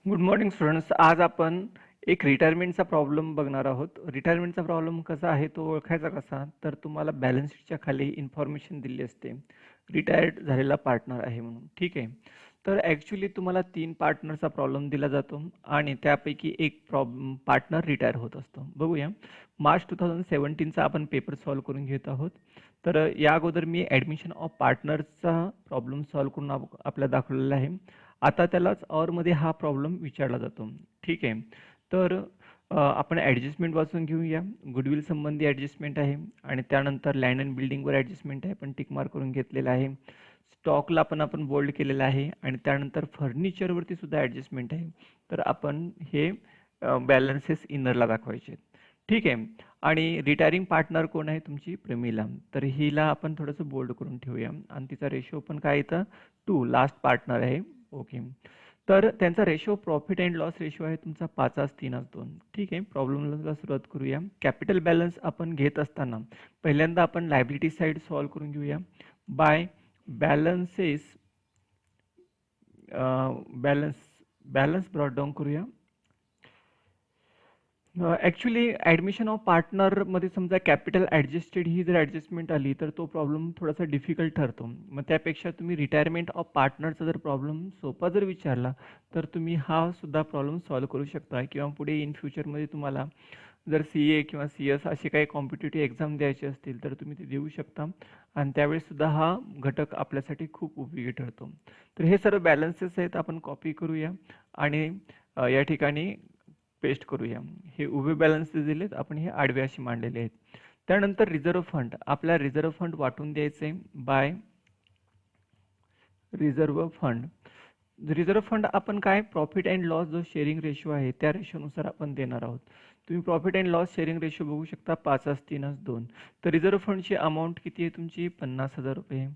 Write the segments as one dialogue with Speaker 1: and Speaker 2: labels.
Speaker 1: Good morning students. आज आपण एक रिटायरमेंटचा प्रॉब्लेम बघणार आहोत. रिटायरमेंटचा प्रॉब्लेम कसा आहे तो ओळखायचा कसा, तर तुम्हाला बॅलन्स शीटच्या खाली इन्फॉर्मेशन दिली असते रिटायर्ड झालेला पार्टनर आहे म्हणून. ठीक आहे. तर ॲक्च्युली तुम्हाला 3 पार्टनरचा प्रॉब्लेम दिला जातो आणि त्यापैकी एक पार्टनर रिटायर होत असतो. बघूया. मार्च 2017चा आपण पेपर सॉल्व्ह करून घेत आहोत. तर या अगोदर मी ॲडमिशन ऑफ पार्टनरचा प्रॉब्लेम सॉल्व्ह करून आपल्याला दाखवलेला आहे. आता त्यालाच ऑरमध्ये हा प्रॉब्लेम विचारला जातो. ठीक आहे. तर आपण ॲडजस्टमेंट वाचून घेऊया. गुडविल संबंधी ॲडजस्टमेंट आहे आणि त्यानंतर लँड अँड बिल्डिंगवर ॲडजस्टमेंट आहे, पण टिक मार्क करून घेतलेला आहे. स्टॉकला पण आपण बोल्ड केलेला आहे आणि त्यानंतर फर्निचरवरती सुद्धा ॲडजस्टमेंट आहे. तर आपण हे बॅलन्सेस इनरला दाखवायचे. ठीक आहे. आणि रिटायरिंग पार्टनर कोण आहे? तुमची प्रमिला. तर हिला आपण थोडंसं बोल्ड करून ठेवूया आणि तिचा रेशो पण काय येतं? 2. लास्ट पार्टनर आहे. ओके. तर त्यांचा ratio profit and loss ratio आहे तुमचा 5:3:2. ठीक आहे. प्रॉब्लेमला सुरुवात करूया. कॅपिटल बॅलन्स आपण घेत असताना पहिल्यांदा आपण लायबिलिटी साईड सॉल्व्ह करून घेऊया. By balances balance balance brought down करूया. ॲक्च्युली ॲडमिशन ऑफ पार्टनरमध्ये समजा कॅपिटल ॲडजस्टेड ही जर ॲडजस्टमेंट आली तर तो प्रॉब्लेम थोडासा डिफिकल्ट ठरतो. मग त्यापेक्षा तुम्ही रिटायरमेंट ऑफ पार्टनरचा जर प्रॉब्लेम सोपा जर विचारला तर तुम्ही हा सुद्धा प्रॉब्लेम सॉल्व्ह करू शकता किंवा पुढे इन फ्युचरमध्ये तुम्हाला जर CA किंवा CS असे काही कॉम्पिटिटिव्ह एक्झाम द्यायचे असतील तर तुम्ही ते देऊ शकता आणि त्यावेळेस सुद्धा हा घटक आपल्यासाठी खूप उपयोगी ठरतो. तर हे सर्व बॅलन्सेस आहेत, आपण कॉपी करूया आणि या ठिकाणी पेस्ट करूया. हे उभे बॅलन्स दिलेत, आपण हे आडवे असे मांडलेले आहेत. त्यानंतर रिझर्व्ह फंड, आपला रिझर्व्ह फंड वाटून द्यायचे by reserve fund. Reserve fund आपण काय प्रॉफिट अँड लॉस जो शेअरिंग रेशो आहे त्या रेशोनुसार आपण देणार आहोत. तुम्ही profit and loss sharing ratio बघू शकता 5:3:2. तर रिझर्व्ह फंडची अमाऊंट किती आहे तुमची? 50,000 रुपये.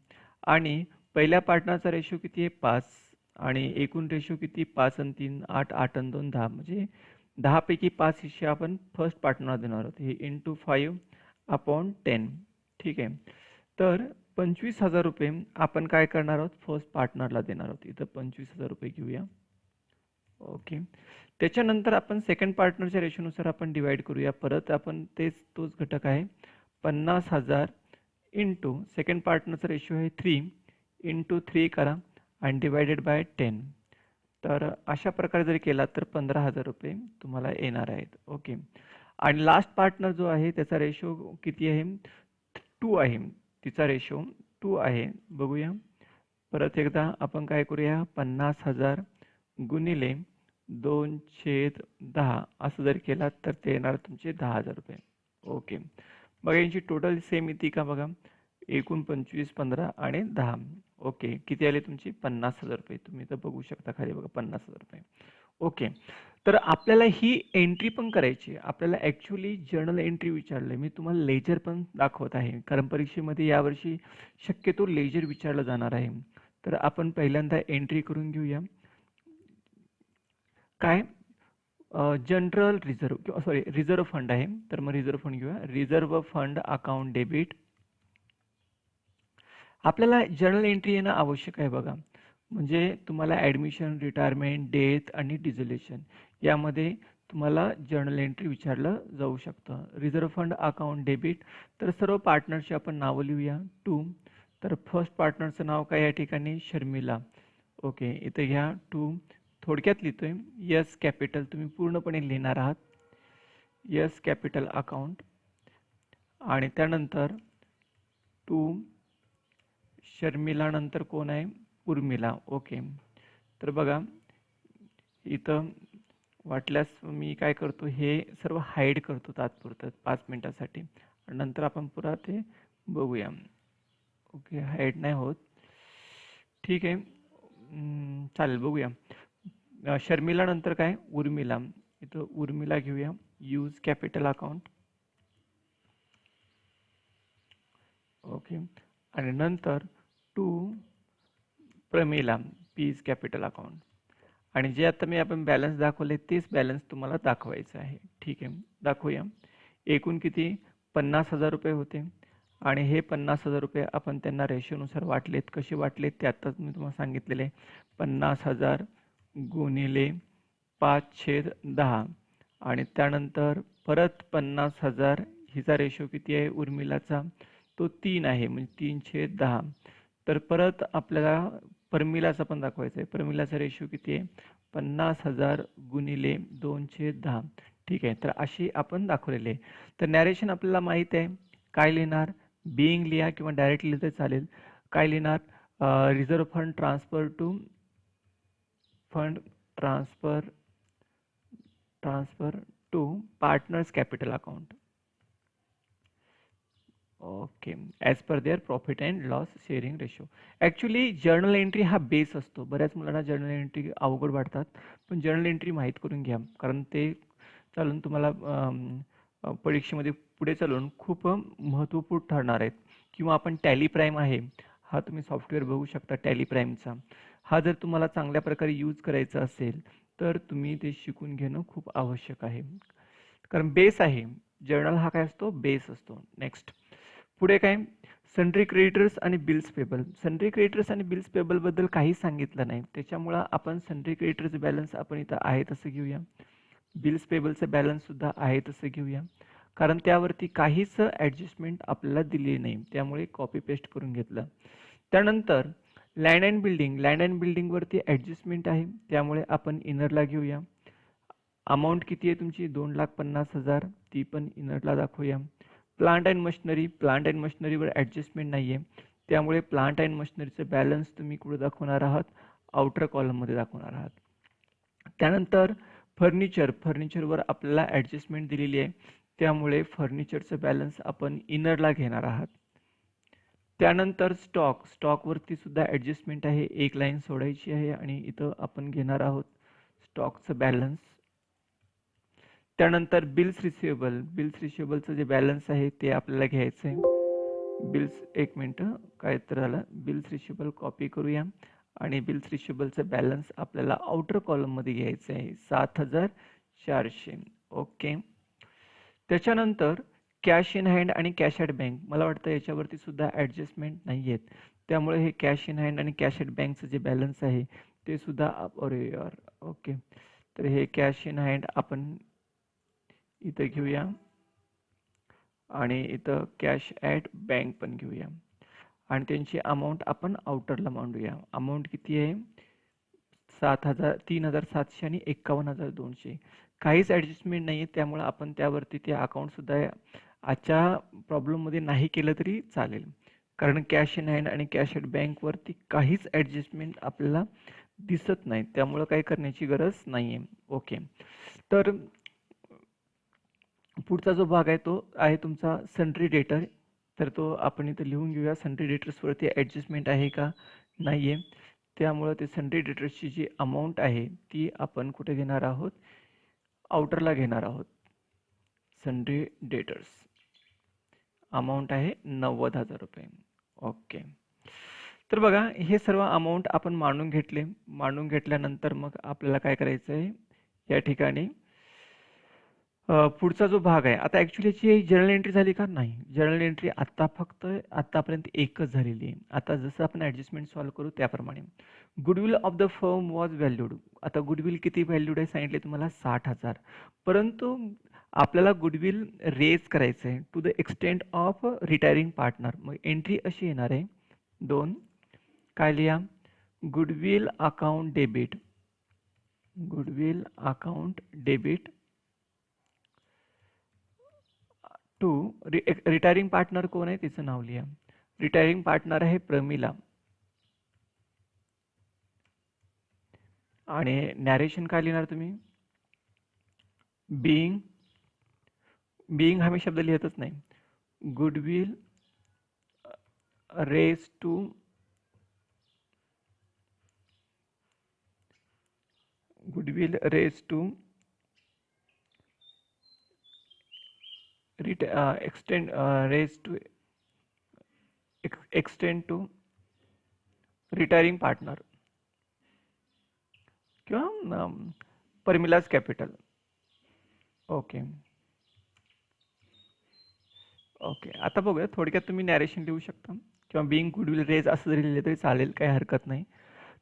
Speaker 1: आणि पहिल्या पार्टनरचा रेशो किती आहे? 5. आणि एकूण रेशो किती? 5 आणि 3 8 8 आणि 2 10. म्हणजे 10 पैकी 5 हिस्से आपण फर्स्ट पार्टनर देणार आहोत. हे इंटू 5/10. ठीक आहे. तर 25,000 रुपये आपण काय करणार आहोत? फर्स्ट पार्टनरला देणार आहोत. इथं 25,000 रुपये घेऊया. ओके. त्याच्यानंतर आपण सेकंड पार्टनरच्या रेशोनुसार आपण डिवाइड करूया. परत आपण तोच घटक आहे 50,000 इंटू सेकंड पार्टनरचा रेशो आहे 3 इंटू 3 करा आणि डिवायडेड बाय 10. तर अशा प्रकारे जर केला तर 15,000 रुपये तुम्हाला येणार आहेत. ओके. आणि लास्ट पार्टनर जो आहे त्याचा रेशो किती आहे? 2 आहे. तिचा रेशो 2 आहे. बघूया. परत एकदा आपण काय करूया? 50,000 गुणिले 2/10 असं जर केला तर ते येणार तुमचे 10,000 रुपये. ओके. बघा यांची टोटल सेम येते का बघा? एकूण 25, 15 आणि 10. ओके. किती आले तुमची? 50,000 रुपये. तुम्ही इथं बघू शकता खाली बघा 50,000 रुपये. ओके. तर आपल्याला ही एंट्री पण करायची आहे. आपल्याला ॲक्च्युली जर्नल एंट्री विचारलं मी तुम्हाला लेजर पण दाखवत आहे. कारण परीक्षेमध्ये यावर्षी शक्यतो लेजर विचारलं जाणार आहे. तर आपण पहिल्यांदा एंट्री करून घेऊया. काय? जनरल रिझर्व्ह किंवा सॉरी रिझर्व्ह फंड आहे. तर मग रिझर्व्ह फंड घेऊया. Reserve fund account debit. आपल्याला जर्नल एंट्री येणं आवश्यक आहे बघा. म्हणजे तुम्हाला ॲडमिशन, रिटायरमेंट, डेथ आणि डिझोल्युशन यामध्ये तुम्हाला जर्नल एंट्री विचारलं जाऊ शकतं. Reserve fund account debit. तर सर्व पार्टनरची आपण नावं लिहूया. 2. तर फर्स्ट पार्टनरचं नाव काय या ठिकाणी? शर्मिला. ओके. इथं घ्या 2. थोडक्यात लिहितोय. यस कॅपिटल तुम्ही पूर्णपणे लिहिणार आहात. Yes capital account. आणि त्यानंतर 2 शर्मिला नंतर कोण आहे? उर्मिला. ओके. तर बघा इथं वाटल्यास मी काय करतो हे सर्व हाईड करतो तात्पुरतं 5 मिनिटासाठी. नंतर आपण पुन्हा ते बघूया. ओके. हाईड नाही होत. ठीक आहे. चालेल बघूया. शर्मिला नंतर काय? उर्मिला. इथं उर्मिला घेऊया. Use capital account. ओके. आणि नंतर 2 प्रमिला. पीज कॅपिटल अकाउंट. आणि जे आता मी आपण बॅलन्स दाखवले तेच बॅलन्स तुम्हाला दाखवायचं आहे. ठीक आहे. दाखवूया. एकूण किती? 50,000 रुपये होते आणि हे 50,000 रुपये आपण त्यांना रेशोनुसार वाटलेत. कसे वाटलेत ते आत्ताच मी तुम्हाला सांगितलेले. 50,000 गुणिले 5/10 आणि त्यानंतर परत 50,000 हिचा रेशो किती आहे उर्मिलाचा तो 3 आहे म्हणजे 3/10 तर परत आपल्याला प्रमिलाचा पण दाखवायचा आहे प्रमिलाचा रेशो किती आहे 50,000 गुणिले 2/10 ठीक आहे तर अशी आपण दाखवलेली आहे तर नॅरेशन आपल्याला माहित आहे काय लिहिणार बिईंग लिहा किंवा डायरेक्ट लिहिलं चालेल काय लिहिणार reserve fund transfer to fund transfer to partners capital account okay as per their profit and loss sharing ratio actually journal entry हा बेस असतो बऱ्याच मुलांना जर्नल एंट्री अवघड वाटतात पण जर्नल एंट्री माहीत करून घ्या कारण ते चालून तुम्हाला परीक्षेमध्ये पुढे चालून खूप महत्त्वपूर्ण ठरणार आहेत किंवा आपण टॅली प्राईम आहे हा तुम्ही सॉफ्टवेअर बघू शकता टॅली प्राईमचा हा जर तुम्हाला चांगल्या प्रकारे यूज करायचा असेल तर तुम्ही ते शिकून घेणं खूप आवश्यक आहे कारण बेस आहे जर्नल हा काय असतो बेस असतो नेक्स्ट पुढे काय सन्ड्री क्रेडिटर्स आणि बिल्स पेबल सन्ड्री क्रेडिटर्स आणि बिल्स पेबल बद्दल काही सांगितलं नाही त्याच्यामुळं आपण सन्ड्री क्रेडिटर्स बॅलन्स आपण इथं आहे तसं घेऊया बिल्स पेबलचं बॅलन्स सुद्धा आहे तसं घेऊया कारण त्यावरती काहीच ॲडजस्टमेंट आपल्याला दिली नाही त्यामुळे कॉपी पेस्ट करून घेतलं त्यानंतर लँड अँड बिल्डिंगवरती ॲडजस्टमेंट आहे त्यामुळे आपण इनरला घेऊया अमाऊंट किती आहे तुमची 2,50,000 ती पण इनरला दाखवूया प्लांट अँड मशिनरीवर ॲडजस्टमेंट नाही आहे त्यामुळे प्लांट अँड मशिनरीचं बॅलन्स तुम्ही कुठे दाखवणार आहात आउटर कॉलममध्ये दाखवणार आहात त्यानंतर फर्निचरवर आपल्याला ॲडजस्टमेंट दिलेली आहे त्यामुळे फर्निचरचं बॅलन्स आपण इनरला घेणार आहात त्यानंतर स्टॉकवरती सुद्धा ॲडजस्टमेंट आहे एक लाईन सोडायची आहे आणि इथं आपण घेणार आहोत स्टॉकचं बॅलन्स त्यानंतर बिल्स रिसिवेबलचं जे बॅलन्स आहे ते आपल्याला घ्यायचं आहे बिल्स एक मिनटं काय तर झालं बिल्स रिसिवेबल कॉपी करूया आणि बिल्स रिसिवेबलचं बॅलन्स आपल्याला आउटर कॉलममध्ये घ्यायचं आहे 7,400 ओके त्याच्यानंतर कॅश इन हँड आणि कॅश ॲट बँक मला वाटतं याच्यावरती सुद्धा ॲडजस्टमेंट नाही आहेत त्यामुळे हे कॅश इन हँड आणि कॅश ॲट बँकचं जे बॅलन्स आहे ते सुद्धा अरे यार ओके तर हे कॅश इन हँड आपण इथं घेऊया आणि इथं कॅश ॲट बँक पण घेऊया आणि त्यांची अमाऊंट आपण आउटरला मांडूया अमाऊंट किती आहे 3,700 आणि 51,200 काहीच ॲडजस्टमेंट नाही आहे त्यामुळे आपण त्यावरती ते अकाउंटसुद्धा आजच्या प्रॉब्लेममध्ये नाही केलं तरी चालेल कारण कॅश इन हँड आणि कॅश ॲट बँकवरती काहीच ॲडजस्टमेंट आपल्याला दिसत नाही त्यामुळं काही करण्याची गरज नाही आहे ओके तर पुढचा जो भाग आहे तो आहे तुमचा सन्ड्री डेटर तर तो आपण इथं लिहून घेऊया सन्ड्री डेटर्सवरती ॲडजस्टमेंट आहे का नाही आहे त्यामुळं ते सन्ड्री डेटर्सची जी अमाऊंट आहे ती आपण कुठे घेणार आहोत आउटरला घेणार आहोत सन्ड्री डेटर्स अमाऊंट आहे 90,000 रुपये ओके तर बघा हे सर्व अमाऊंट आपण मांडून घेतल्यानंतर मग आपल्याला काय करायचं आहे या ठिकाणी पुढचा जो भाग आहे आता ॲक्च्युली याची जर्नल एंट्री झाली का नाही जर्नल एंट्री आत्तापर्यंत एकच झालेली आहे आता जसं आपण ॲडजस्टमेंट सॉल्व्ह करू त्याप्रमाणे goodwill of the firm was valued आता गुडविल किती व्हॅल्यूड आहे सांगितले तुम्हाला 60,000 परंतु आपल्याला गुडविल रेज करायचं आहे to the extent of retiring partner मग एंट्री अशी येणार आहे 2 काय लिहा goodwill account debit to retiring partner कोण आहे तिचं नाव लिहा रिटायरिंग पार्टनर आहे प्रमिला आणि नॅरेशन काय लिहिणार तुम्ही बिईंग हा मी शब्द लिहितच नाही goodwill raise to extend to retiring partner किंवा परमिलाज कॅपिटल ओके आता बघूया थोडक्यात तुम्ही नॅरेशन लिहू शकता किंवा बिईंग गुडविल रेज असं जरी लिहिलं तरी चालेल काही हरकत नाही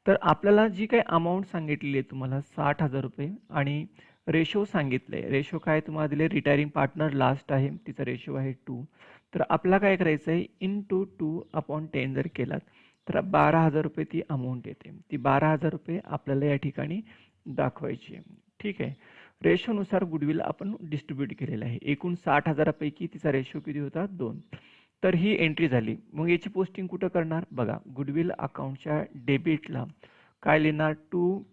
Speaker 1: तर आपल्याला जी काही अमाऊंट सांगितलेली आहे तुम्हाला 60,000 रुपये आणि रेशो सांगितले. रेशो काय तुम्हाला दिले, रिटायरिंग पार्टनर लास्ट आहे, तिचा रेशो आहे 2. तर आपल्याला काय करायचं आहे, इंटू 2/10 जर केलात तर 12,000 रुपये ती अमाऊंट येते. ती 12,000 रुपये आपल्याला या ठिकाणी दाखवायची आहे. ठीक आहे. रेशोनुसार गुडविल आपण डिस्ट्रीब्यूट केलेलं आहे. एकूण 60,000 पैकी तिचा रेशो किती होता, 2. तर ही एंट्री झाली. मग याची पोस्टिंग कुठं करणार बघा, गुडविल अकाउंटच्या डेबिटला काय लिहिणार, टू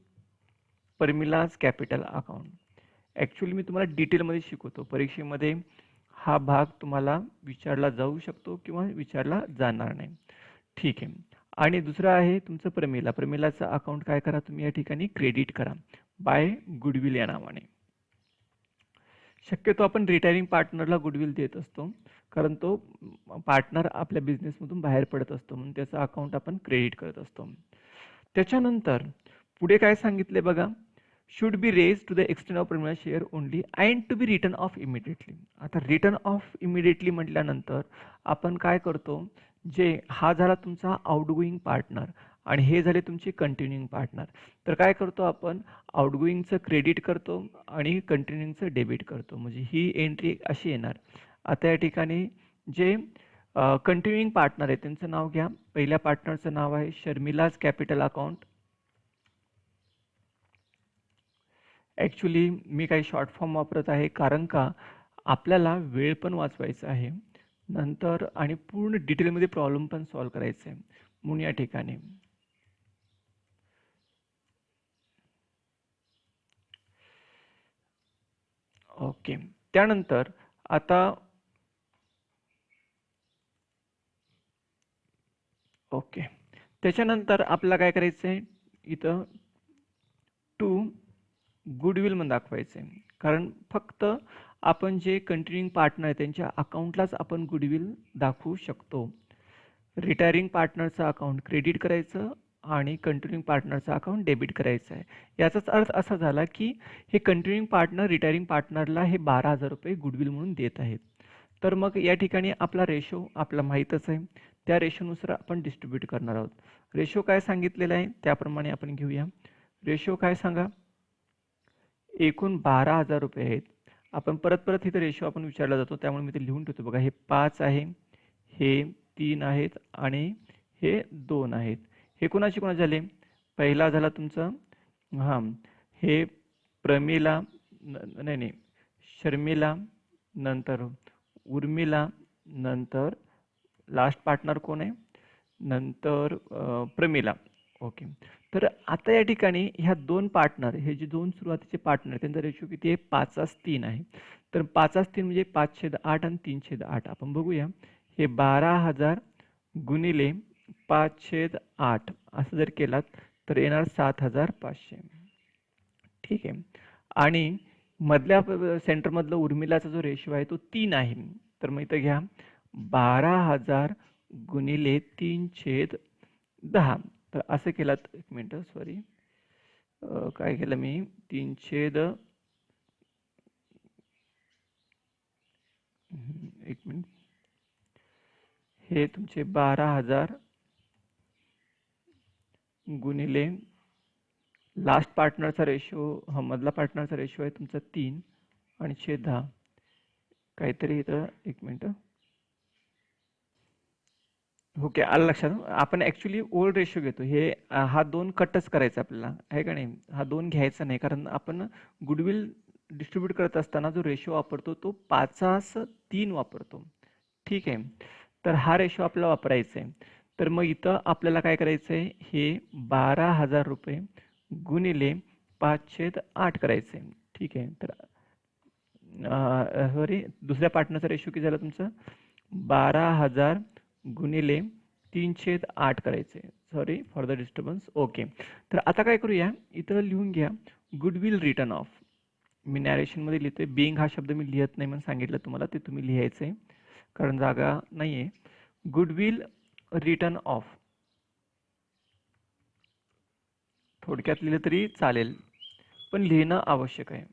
Speaker 1: परमिलाज कॅपिटल अकाउंट. ॲक्च्युली मी तुम्हाला डिटेलमध्ये शिकवतो, परीक्षेमध्ये हा भाग तुम्हाला विचारला जाऊ शकतो किंवा विचारला जाणार नाही. ठीक आहे. आणि दुसरं आहे तुमचं प्रमिला. प्रमिलाचं अकाउंट काय करा तुम्ही या ठिकाणी क्रेडिट करा बाय गुडविल या नावाने. शक्यतो आपण रिटायरिंग पार्टनरला गुडविल देत असतो, कारण तो पार्टनर आपल्या बिझनेसमधून बाहेर पडत असतो, म्हणून त्याचं अकाउंट आपण क्रेडिट करत असतो. त्याच्यानंतर पुढे काय सांगितले बघा, should be raise to the extend of Pramila share only and to be written off immediately. आता रिटर्न ऑफ इमिडिएटली म्हटल्यानंतर आपण काय करतो, जे हा झाला तुमचा आउटगोईंग पार्टनर आणि हे झाले तुमचे कंटिन्युइंग पार्टनर. तर काय करतो आपण, आउटगोईंगचं क्रेडिट करतो आणि कंटिन्युइंगचं डेबिट करतो, म्हणजे ही एंट्री अशी येणार. आता या ठिकाणी जे कंटिन्युइंग पार्टनर आहे त्यांचं नाव घ्या. पहिल्या पार्टनरचं नाव आहे शर्मिलाज कॅपिटल अकाउंट. ॲक्च्युली मी काही शॉर्ट फॉर्म वापरत आहे, कारण का आपल्याला वेळ पण वाचवायचा आहे नंतर आणि पूर्ण डिटेलमध्ये प्रॉब्लेम पण सॉल्व करायचा आहे, म्हणून या ठिकाणी ओके. त्यानंतर आता ओके, त्याच्यानंतर आपल्याला काय करायचं आहे, इथं टू गुडविल म्हणून दाखवायचं आहे, कारण फक्त आपण जे कंटिन्युइंग पार्टनर आहे त्यांच्या अकाउंटलाच आपण गुडविल दाखवू शकतो. रिटायरिंग पार्टनरचं अकाउंट क्रेडिट करायचं आणि कंटिन्युइंग पार्टनरचं अकाउंट डेबिट करायचं आहे. याचाच अर्थ असा झाला की हे कंटिन्युइंग पार्टनर रिटायरिंग पार्टनरला हे 12,000 रुपये गुडविल म्हणून देत आहेत. तर मग या ठिकाणी आपला रेशो आपला माहीतच आहे, त्या रेशोनुसार आपण डिस्ट्रीब्यूट करणार आहोत. रेशो काय सांगितलेला आहे त्याप्रमाणे आपण घेऊया. रेशो काय सांगा, एकूण 12,000 रुपये आहेत. आपण परत परत इथे रेशो आपण विचारला जातो, त्यामुळे मी ते लिहून ठेवतो बघा. हे 5 आहे, हे 3 आहेत आणि हे 2 आहेत. हे कोणाचे कोणाचे झाले, पहिला झाला तुमचा हां हे प्रमिला, नाही नाही शर्मिला, नंतर उर्मिला, नंतर लास्ट पार्टनर कोण आहे, नंतर प्रमिला. ओके. तर आता या ठिकाणी ह्या दोन पार्टनर, हे जे दोन सुरुवातीचे पार्टनर त्यांचा रेशो किती आहे, 5:3 आहे. तर 5:3 म्हणजे 5/8 आणि 3/8. आपण बघूया, हे 12,000 गुणिले 5/8 असं जर केलात तर येणार 7,500. ठीक आहे. आणि मधल्या सेंटरमधलं उर्मिलाचा जो रेशो आहे तो 3 आहे. तर मग इथं घ्या 12,000 गुणिले 3/10. तर असं केलात, एक मिनटं सॉरी काय केलं मी, 3/10, एक मिनिट, हे तुमचे 12,000 गुणिले लास्ट पार्टनरचा रेशो, हा मधला पार्टनरचा रेशो आहे तुमचा 3 आणि 10 काहीतरी इथं, एक मिनटं. ओके, आलं लक्षात. आपण ॲक्च्युली ओल्ड रेशो घेतो, हे हा 2 कटच करायचा आपल्याला आहे का नाही, हा 2 घ्यायचा नाही, कारण आपण गुडविल डिस्ट्रीब्यूट करत असताना जो रेशो वापरतो तो 5:3 वापरतो. ठीक आहे. तर हा रेशो आपल्याला वापरायचा आहे. तर मग इथं आपल्याला काय करायचं आहे, हे 12,000 रुपये गुणिले 5/8 करायचं आहे. ठीक आहे. तर सॉरी, दुसऱ्या पार्टनरचा रेशो किती झाला तुमचा, 12,000 गुणिले 3/8 करायचे. Sorry for the disturbance. Okay. तर आता काय करूया, इथं लिहून घ्या गुडविल रिटर्न ऑफ. मी नॅरेशनमध्ये लिहितोय, बिंग हा शब्द मी लिहित नाही म्हणून सांगितलं तुम्हाला, ते तुम्ही लिहायचं आहे कारण जागा नाही आहे. गुडविल रिटर्न ऑफ थोडक्यात लिहिलं तरी चालेल, पण लिहिणं आवश्यक आहे.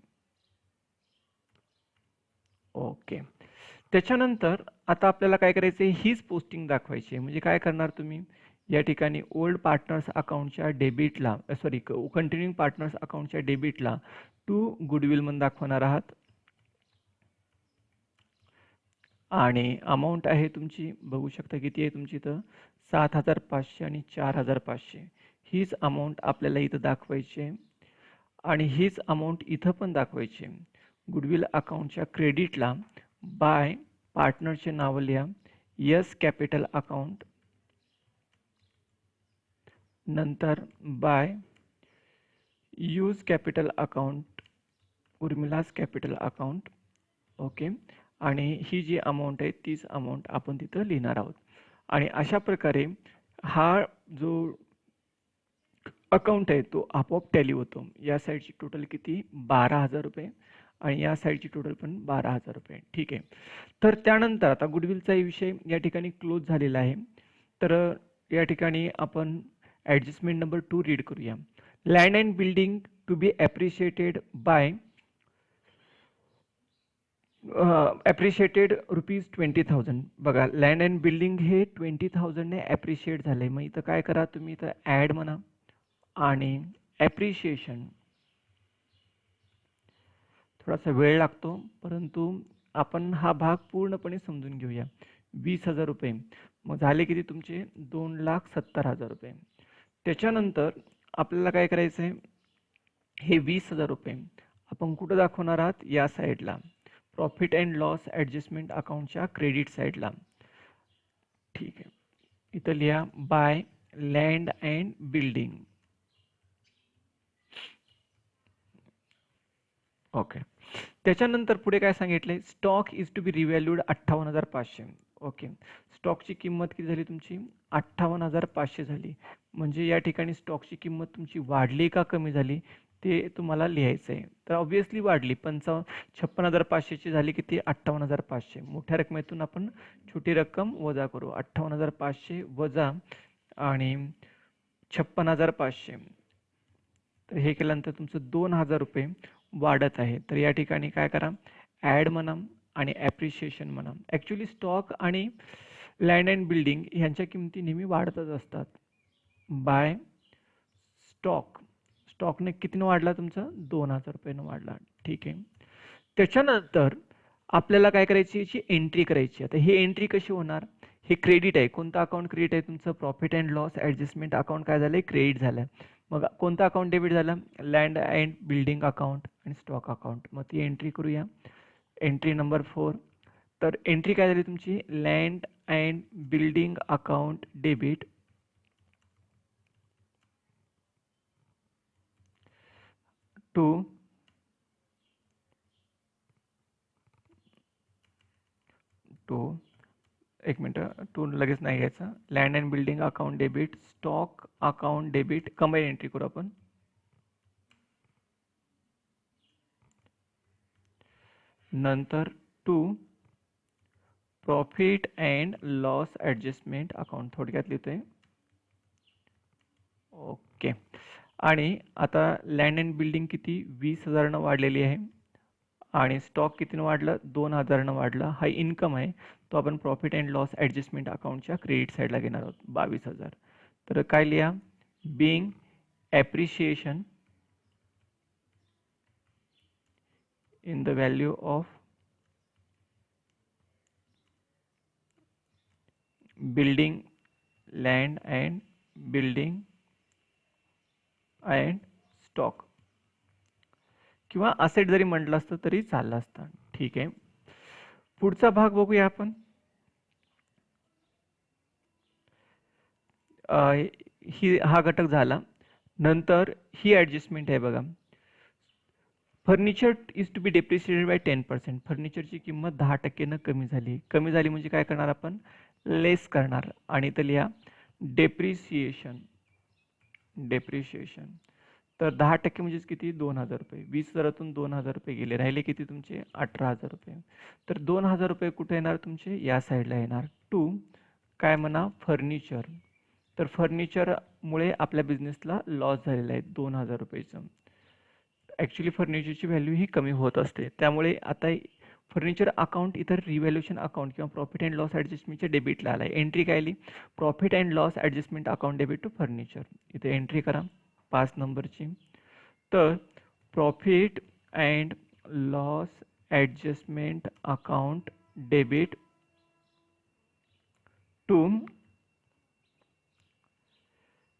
Speaker 1: ओके. त्याच्यानंतर आता आपल्याला काय करायचं आहे, हीच पोस्टिंग दाखवायची आहे. म्हणजे काय करणार तुम्ही, या ठिकाणी ओल्ड पार्टनर्स अकाउंटच्या डेबिटला कंटिन्यूइंग पार्टनर्स अकाउंटच्या डेबिटला टू गुडविल म्हणून दाखवणार आहात. आणि अमाऊंट आहे तुमची बघू शकता किती आहे तुमची इथं 7,500 आणि 4,500 हीच अमाऊंट आपल्याला इथं दाखवायची आहे. आणि हीच अमाऊंट इथं पण दाखवायची आहे. गुडविल अकाउंटच्या क्रेडिटला बाय पार्टनरचे नाव लिहा, यस कॅपिटल अकाउंट, नंतर by use capital account, Urmila's capital account. Okay. आणि ही जी अमाऊंट आहे तीच अमाऊंट आपण तिथं लिहिणार आहोत. आणि अशा प्रकारे हा जो अकाउंट आहे तो आपोआप टॅली होतो. या साईडची टोटल किती 12,000 रुपये आणि या साईडची टोटल पण 12,000 रुपये. ठीक आहे. तर त्यानंतर आता गुडविलचा विषय या ठिकाणी क्लोज झालेला आहे. तर या ठिकाणी आपण ॲडजस्टमेंट नंबर 2 रीड करूया. Land and building to be appreciated by appreciated ₹20,000. बघा लँड अँड बिल्डिंग हे 20,000ने ॲप्रिशिएट झाले. मग इथं काय करा तुम्ही इथं ॲड म्हणा आणि ॲप्रिशिएशन थोडासा वेळ लागतो परंतु आपण हा भाग पूर्णपणे समजून घेऊया. 20,000 रुपये मग झाले किती तुमचे 2,70,000 रुपये. त्याच्यानंतर आपल्याला काय करायचं आहे हे 20,000 रुपये आपण कुठं दाखवणार आहात या साईडला प्रॉफिट अँड लॉस ॲडजस्टमेंट अकाउंटच्या क्रेडिट साईडला. ठीक आहे. इथं लिहा by land and building. Okay. त्याच्यानंतर पुढे काय सांगितले stock is to be revalued 58,500. Okay. स्टॉकची किंमत किती झाली तुमची 58,500 झाली. म्हणजे या ठिकाणी स्टॉकची किंमत तुमची वाढली का कमी झाली ते तुम्हाला लिहायचं आहे. तर ऑब्व्हियसली वाढली. 56,500ची झाली किती 58,500. मोठ्या रकमेतून आपण छोटी रक्कम वजा करू. 58,500 वजा आणि 56,500 तर हे केल्यानंतर तुमचं 2,000 रुपये वाढत आहे. तर या ठिकाणी काय करा ॲड म्हणा आणि ॲप्रिशिएशन म्हणा. ॲक्च्युली स्टॉक आणि लँड अँड बिल्डिंग ह्यांच्या किमती नेहमी वाढतच असतात. बाय स्टॉकने कितीनं वाढला तुमचा 2,000 रुपयानं वाढला. ठीक आहे. त्याच्यानंतर आपल्याला काय करायची याची एंट्री करायची. आता ही एंट्री कशी होणार हे क्रेडिट आहे. कोणतं अकाउंट क्रेडिट आहे तुमचं profit and loss adjustment account काय झालं क्रेडिट झालं. मग कोणतं अकाउंट डेबिट झालं लँड अँड बिल्डिंग अकाउंट आणि स्टॉक अकाउंट. मग ती एंट्री करूया. Entry number 4. तर एंट्री काय झाली तुमची land and building account debit to एक मिनटं टू लगेच नाही घ्यायचं. Land and building account debit stock account debit combine entry करू आपण. नंतर to profit and loss adjustment account थोडक्यात लिहितोय. ओके. आणि आता लँड अँड बिल्डिंग किती 20,000 वाढलेली आहे आणि स्टॉक कितीनं वाढलं 2,000 वाढला. हा इन्कम आहे तो आपण प्रॉफिट अँड लॉस ॲडजस्टमेंट अकाउंटच्या क्रेडिट साईडला घेणार आहोत 22,000. तर काय लिहा being appreciation in the value of building land and building and stock किंवा असेट जरी म्हटलं असतं तरी चाललं असतं. ठीक आहे. पुढचा भाग बघूया आपण. हा घटक झाला. नंतर ही ॲडजस्टमेंट आहे बघा furniture is to be depreciated by 10%. फर्निचरची किंमत 10%नं कमी झाली म्हणजे काय करणार आपण लेस करणार आणि इथं लिहा डेप्रिसिएशन. तर 10% म्हणजेच किती 2,000 रुपये. 20,000तून 2,000 रुपये गेले राहिले किती तुमचे 18,000 रुपये. तर 2,000 रुपये कुठे येणार तुमचे या साईडला येणार. टू काय म्हणा फर्निचर. तर फर्निचरमुळे आपल्या बिझनेसला लॉस झालेला आहे 2,000 रुपयेचं. ॲक्च्युली फर्निचरची व्हॅल्यू ही कमी होत असते त्यामुळे आता फर्निचर अकाउंट इथं रिव्हॅल्युएशन अकाउंट किंवा प्रॉफिट अँड लॉस ॲडजस्टमेंटच्या डेबिटला आला आहे. एंट्री काय आली? Profit and loss adjustment account debit to furniture. इथे एंट्री करा 5 नंबरची. तर profit and loss adjustment account debit to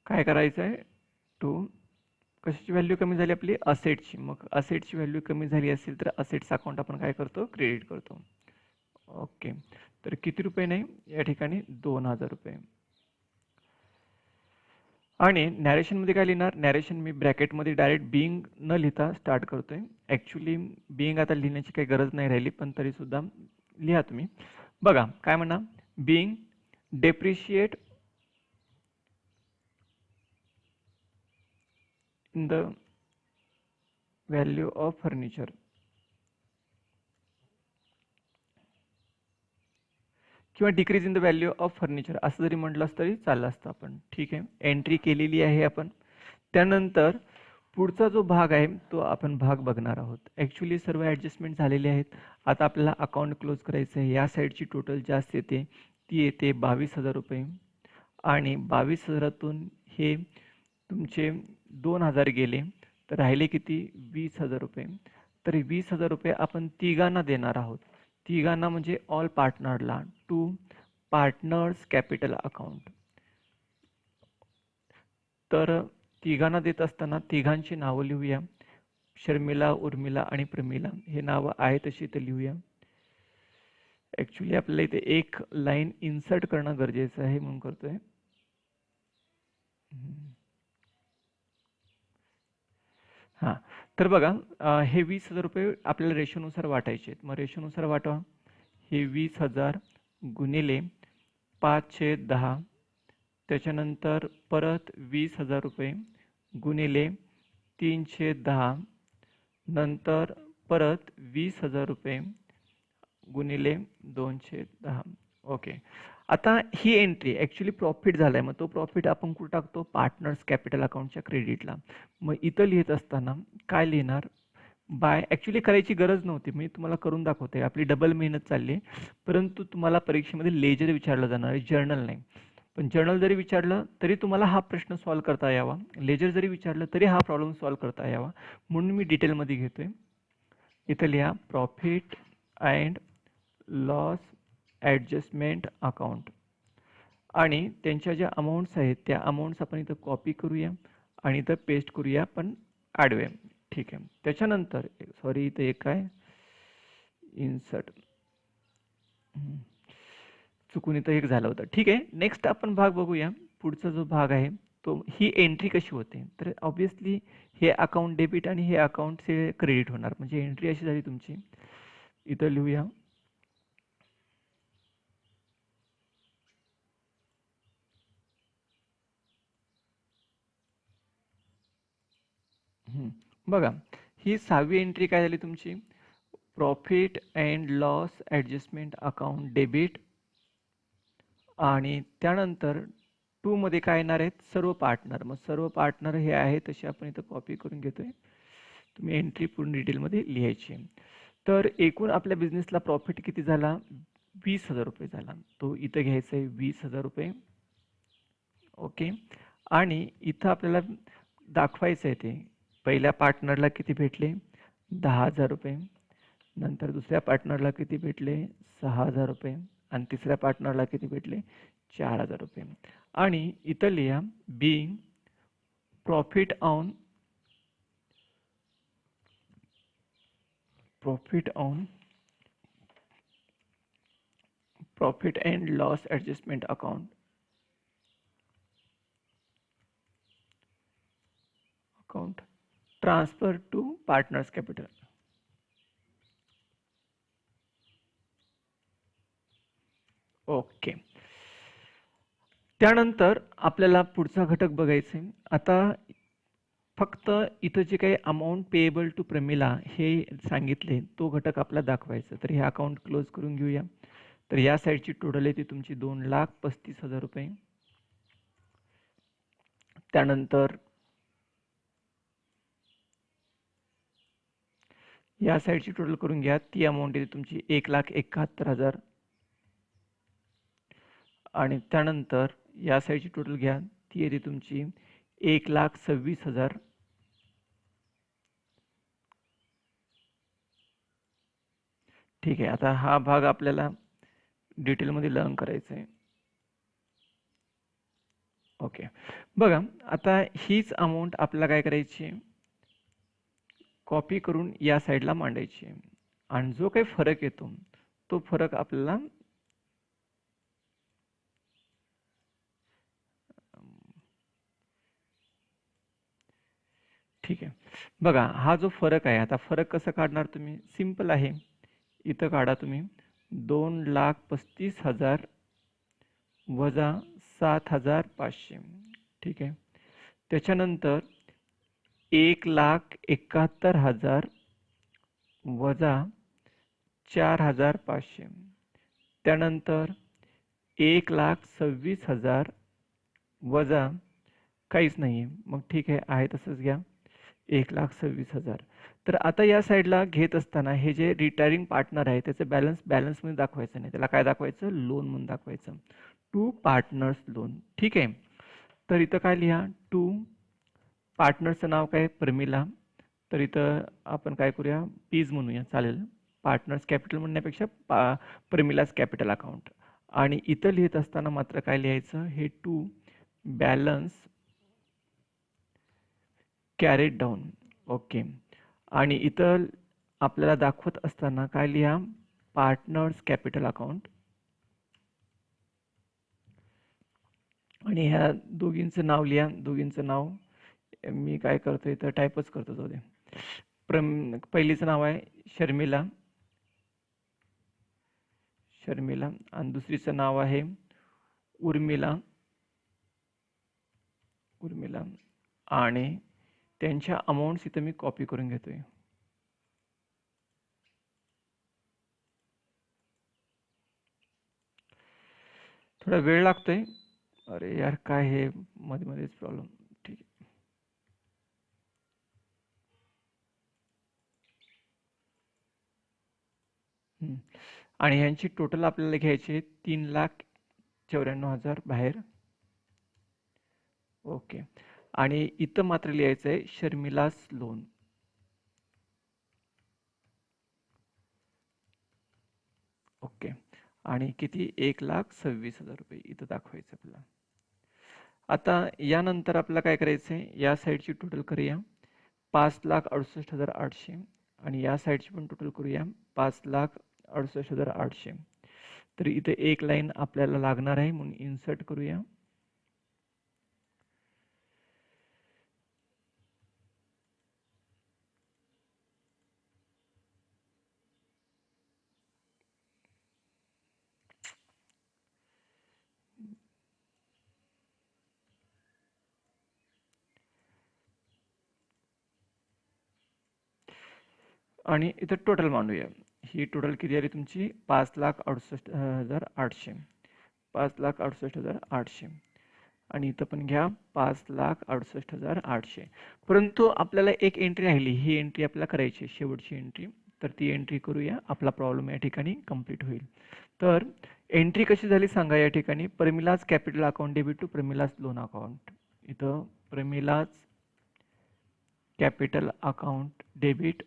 Speaker 1: काय करायचं आहे? टू कशाची व्हॅल्यू कमी झाली आपली? असेटची. मग असेटची व्हॅल्यू कमी झाली असेल तर असेट्स अकाउंट आपण काय करतो? क्रेडिट करतो. ओके. तर किती रुपये नाही? या ठिकाणी 2000 रुपये. आणि नॅरेशनमध्ये काय लिहिणार? नॅरेशन मी ब्रॅकेटमध्ये डायरेक्ट बिईंग न लिहिता स्टार्ट करतोय. ॲक्च्युली बिईंग आता लिहिण्याची काही गरज नाही राहिली, पण तरीसुद्धा लिहा तुम्ही. बघा काय म्हणा? Being depreciate in the value of furniture किंवा decrease in the value of furniture असं जरी म्हटलं तरी चाललं असतं आपण. ठीक आहे, एंट्री केलेली आहे आपण. त्यानंतर पुढचा जो भाग आहे तो आपण भाग बघणार आहोत. ॲक्च्युली सर्व ॲडजस्टमेंट झालेले आहेत. आता आपल्याला अकाउंट क्लोज करायचं आहे. या साईडची टोटल जास्त येते, ती येते 22,000 रुपये. आणि 22,000तून हे तुमचे 2,000 गेले तर राहिले किती? 20,000 रुपये. तर 20,000 रुपये आपण तिघांना देणार आहोत. तिघांना म्हणजे ऑल पार्टनरला, टू पार्टनर्स कॅपिटल अकाउंट. तर तिघांना देत असताना तिघांची नावं लिहूया. शर्मिला, उर्मिला आणि प्रमिला हे नावं आहे तशी इथे लिहूया. ॲक्च्युली आपल्याला इथे एक लाईन इन्सर्ट करणं गरजेचं आहे म्हणून करतोय. हां, तर बघा हे 20,000 रुपये आपल्याला रेशोनुसार वाटायचे आहेत. मग रेशोनुसार वाटवा. हे 20,000 गुणिले 5/10. त्याच्यानंतर परत 20,000 रुपये गुणिले 3/10. नंतर परत 20,000 रुपये गुणिले 2/10. ओके. आता ही एंट्री ॲक्च्युली प्रॉफिट झाला आहे. मग तो प्रॉफिट आपण कुठं टाकतो? पार्टनर्स कॅपिटल अकाउंटच्या क्रेडिटला. मग इथं लिहित असताना काय लिहिणार? बाय ॲक्च्युली करायची गरज नव्हती, मी तुम्हाला करून दाखवते. आपली डबल मेहनत चालली आहे. परंतु तुम्हाला परीक्षेमध्ये लेजर विचारलं जाणार आहे, जर्नल नाही. पण जर्नल जरी विचारलं तरी तुम्हाला हा प्रश्न सॉल्व करता यावा. लेजर जरी विचारलं तरी हा प्रॉब्लेम सॉल्व करता यावा, म्हणून मी डिटेलमध्ये घेतोय. इथं लिहा profit and loss adjustment account. आणि त्यांच्या ज्या अमाऊंट्स आहेत त्या अमाऊंट्स आपण इथं कॉपी करूया आणि इथं पेस्ट करूया पण आडवे. ठीक आहे. त्याच्यानंतर सॉरी इथं एक काय इन्सर्ट चुकून इथं एक झालं होतं. ठीक आहे, नेक्स्ट आपण भाग बघूया. पुढचा जो भाग आहे तो ही एंट्री कशी होते? तर ऑब्विसली हे अकाउंट डेबिट आणि हे अकाउंट हे क्रेडिट होणार. म्हणजे एंट्री अशी झाली तुमची. इथं लिहूया बघा ही 6वी एंट्री काय झाली तुमची? Profit and loss adjustment account debit. आणि त्यानंतर 2 मध्ये काय येणार आहेत? सर्व पार्टनर. मग सर्व पार्टनर हे आहे तसे आपण इथं कॉपी करून घेतोय. तुम्ही एंट्री पूर्ण डिटेलमध्ये लिहायची. तर एकूण आपल्या बिझनेसला प्रॉफिट किती झाला? 20,000 रुपये झाला. तो इथं घ्यायचा आहे 20,000 रुपये. ओके. आणि इथं आपल्याला दाखवायचं आहे ते पहिल्या पार्टनरला किती भेटले? 10,000 रुपये. नंतर दुसऱ्या पार्टनरला किती भेटले? 6,000 रुपये. आणि तिसऱ्या पार्टनरला किती भेटले? 4,000 रुपये. आणि इथं लिहा being profit on profit and loss adjustment account transfer to partners capital. Okay. त्यानंतर आपल्याला पुढचा घटक बघायचा आहे. आता फक्त इथं जे काही अमाऊंट पेएबल टू प्रमिला हे सांगितले तो घटक आपला दाखवायचा. तर हे अकाउंट क्लोज करून घेऊया. तर या साईडची टोटल आहे ती तुमची 2,35,000 रुपये. त्यानंतर या साईडची टोटल करून घ्या. ती अमाऊंट येते तुमची 1,71,000 आणि त्यानंतर या साईडची टोटल घ्या. ती येते तुमची 1,26,000. ठीक आहे. आता हा भाग आपल्याला डिटेलमध्ये लर्न करायचा आहे. ओके. बघा आता हीच अमाऊंट आपल्याला काय करायची, कॉपी करून या साईडला मांडायची आणि जो काही फरक येतो तो फरक आपल्याला ठीक आहे. बघा हा जो फरक आहे, आता फरक कसं काढणार तुम्ही, सिंपल आहे. इथं काढा तुम्ही 2,35,000 वजा 7,500. ठीक आहे. त्याच्यानंतर 1,71,000 वजा 4,500. त्यानंतर 1,26,000 वजा काहीच नाही आहे, मग ठीक आहे तसंच घ्या 1,26,000. तर आता या साईडला घेत असताना हे जे रिटायरिंग पार्टनर आहे त्याचं बॅलन्समध्ये दाखवायचं नाही, त्याला काय दाखवायचं, लोन म्हणून दाखवायचं. To partners loan. ठीक आहे. तर इथं काय लिहा, टू पार्टनरचं नाव काय, प्रमिला. तर इथं आपण काय करूया, पीज म्हणूया, चालेल. पार्टनर्स कॅपिटल म्हणण्यापेक्षा प्रमिलास कॅपिटल अकाउंट. आणि इथं लिहित असताना मात्र काय लिहायचं, हे to balance carried down. Okay. आणि इथं आपल्याला दाखवत असताना काय लिहा, पार्टनर्स कॅपिटल अकाउंट. आणि ह्या दोघींचं नाव लिहा, दोघींचं नाव मी काय करतो इथं टाईपच करतो, जाऊ दे. पहिलीचं नाव आहे शर्मिला, शर्मिला. आणि दुसरीचं नाव आहे उर्मिला, उर्मिला. आणि त्यांच्या अमाऊंट्स इथं मी कॉपी करून घेतोय. थोडा वेळ लागतोय. अरे यार काय हे मध्ये मध्येच प्रॉब्लेम. ठीक आहे. आणि ह्यांची टोटल आपल्याला घ्यायची 3,94,000 बाहेर. ओके. आणि इथं मात्र लिहायचं आहे शर्मिलास लोन. ओके. आणि किती, 1,26,000 रुपये इथं दाखवायचं आपल्याला. आता यानंतर आपल्याला काय करायचं आहे, या साईडची टोटल करूया 5,68,800 आणि या साईडची पण टोटल करूया 5,68,800. तर इथे एक लाईन आपल्याला लागणार आहे म्हणून इन्सर्ट करूया. आणि इथं टोटल मांडूया. ही टोटल किती आली तुमची, 5,68,800, 5,68,800. आणि इथं पण घ्या 5,68,800. परंतु आपल्याला एक एंट्री राहिली, ही एंट्री आपल्याला करायची, शेवटची एंट्री. तर ती एंट्री करूया, आपला प्रॉब्लेम या ठिकाणी कंप्लीट होईल. तर एंट्री कशी झाली सांगा या ठिकाणी, Pramila's capital account debit to Pramila's loan account. इथं Pramila's capital account debit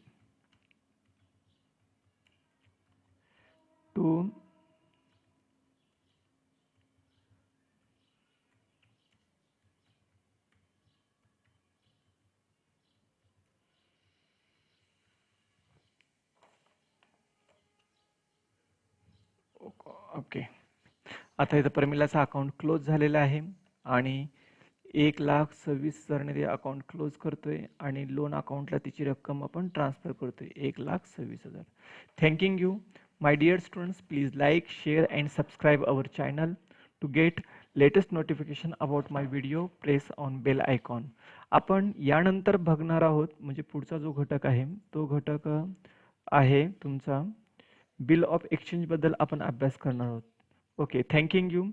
Speaker 1: to okay. आता इथं प्रमिलाचा अकाउंट क्लोज झालेला आहे आणि 1,26,000 ते अकाउंट क्लोज करतोय आणि लोन अकाउंटला तिची रक्कम आपण ट्रान्सफर करतोय 1,26,000. Thanking you my dear students. Please like, share and subscribe our channel to get latest notification about my video. Press on bell icon. आपण यानंतर बघणार आहोत, म्हणजे पुढचा जो घटक आहे तो घटक आहे तुमचा बिल ऑफ एक्सचेंज बद्दल आपण अभ्यास करणार आहोत. Okay, thanking you.